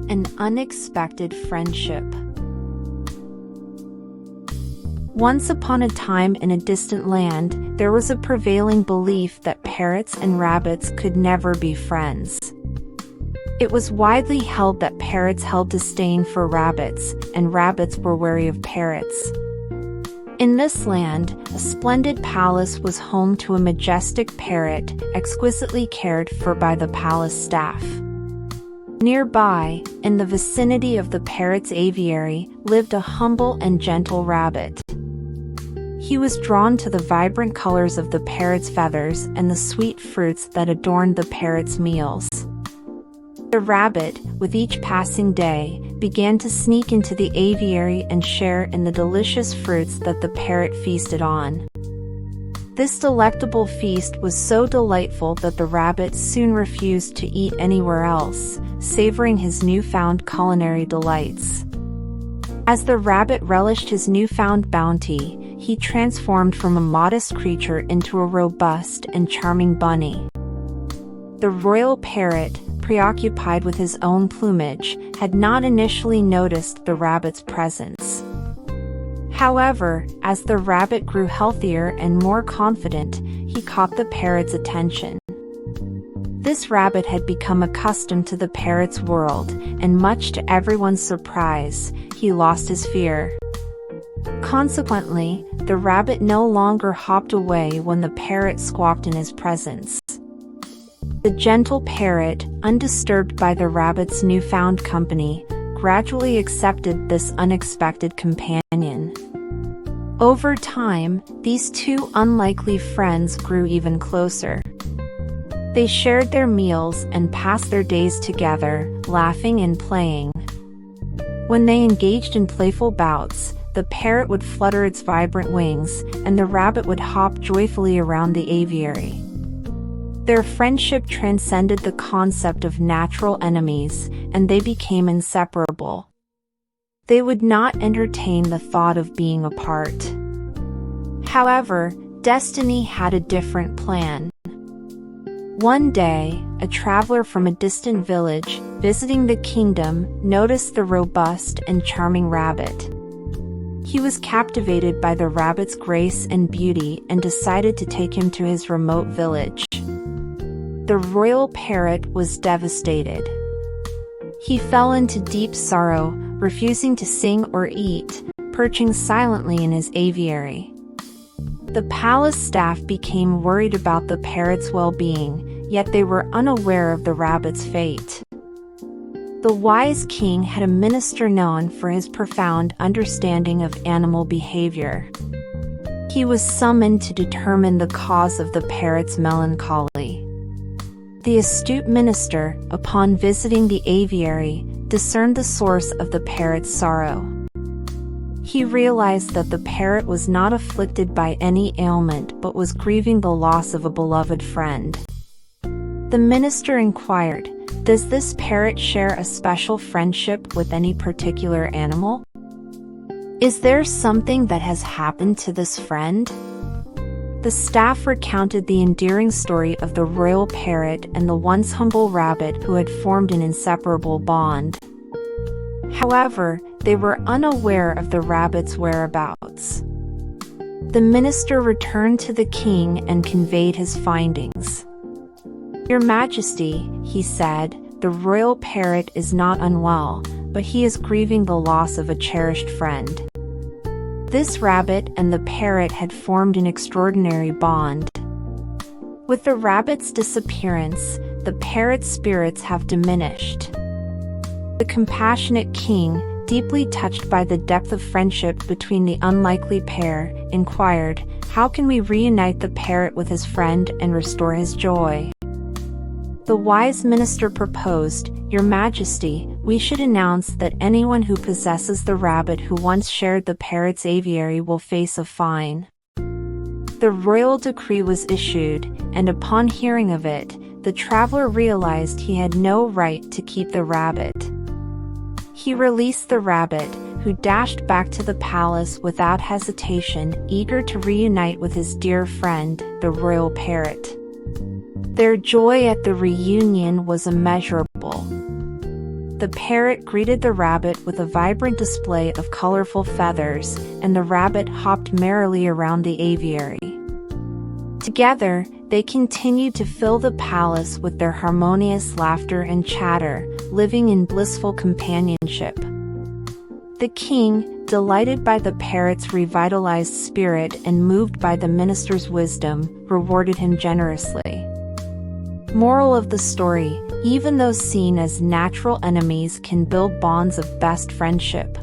An unexpected friendship. Once upon a time in a distant land, there was a prevailing belief that parrots and rabbits could never be friends. It was widely held that parrots held disdain for rabbits, and rabbits were wary of parrots. In this land, a splendid palace was home to a majestic parrot, exquisitely cared for by the palace staff. Nearby, in the vicinity of the parrot's aviary, lived a humble and gentle rabbit. He was drawn to the vibrant colors of the parrot's feathers and the sweet fruits that adorned the parrot's meals. The rabbit, with each passing day, began to sneak into the aviary and share in the delicious fruits that the parrot feasted on. This delectable feast was so delightful that the rabbit soon refused to eat anywhere else, savoring his newfound culinary delights. As the rabbit relished his newfound bounty, he transformed from a modest creature into a robust and charming bunny. The royal parrot, preoccupied with his own plumage, had not initially noticed the rabbit's presence. However, as the rabbit grew healthier and more confident, he caught the parrot's attention. This rabbit had become accustomed to the parrot's world, and much to everyone's surprise, he lost his fear. Consequently, the rabbit no longer hopped away when the parrot squawked in his presence. The gentle parrot, undisturbed by the rabbit's newfound company, gradually accepted this unexpected companion. Over time, these two unlikely friends grew even closer. They shared their meals and passed their days together, laughing and playing. When they engaged in playful bouts, the parrot would flutter its vibrant wings, and the rabbit would hop joyfully around the aviary. Their friendship transcended the concept of natural enemies, and they became inseparable. They would not entertain the thought of being apart. However, destiny had a different plan. One day, a traveler from a distant village, visiting the kingdom, noticed the robust and charming rabbit. He was captivated by the rabbit's grace and beauty and decided to take him to his remote village. The royal parrot was devastated. He fell into deep sorrow, refusing to sing or eat, perching silently in his aviary. The palace staff became worried about the parrot's well-being, yet they were unaware of the rabbit's fate. The wise king had a minister known for his profound understanding of animal behavior. He was summoned to determine the cause of the parrot's melancholy. The astute minister, upon visiting the aviary, discerned the source of the parrot's sorrow. He realized that the parrot was not afflicted by any ailment but was grieving the loss of a beloved friend. The minister inquired, "Does this parrot share a special friendship with any particular animal? Is there something that has happened to this friend?" The staff recounted the endearing story of the royal parrot and the once humble rabbit who had formed an inseparable bond. However, they were unaware of the rabbit's whereabouts. The minister returned to the king and conveyed his findings. "Your Majesty," he said, "the royal parrot is not unwell, but he is grieving the loss of a cherished friend." This rabbit and the parrot had formed an extraordinary bond. With the rabbit's disappearance, the parrot's spirits have diminished. The compassionate king, deeply touched by the depth of friendship between the unlikely pair, inquired, "How can we reunite the parrot with his friend and restore his joy?" The wise minister proposed, "Your Majesty, we should announce that anyone who possesses the rabbit who once shared the parrot's aviary will face a fine." The royal decree was issued, and upon hearing of it, the traveler realized he had no right to keep the rabbit. He released the rabbit, who dashed back to the palace without hesitation, eager to reunite with his dear friend, the royal parrot. Their joy at the reunion was immeasurable. The parrot greeted the rabbit with a vibrant display of colorful feathers, and the rabbit hopped merrily around the aviary. Together, they continued to fill the palace with their harmonious laughter and chatter, living in blissful companionship. The king, delighted by the parrot's revitalized spirit and moved by the minister's wisdom, rewarded him generously. Moral of the story: even those seen as natural enemies can build bonds of best friendship.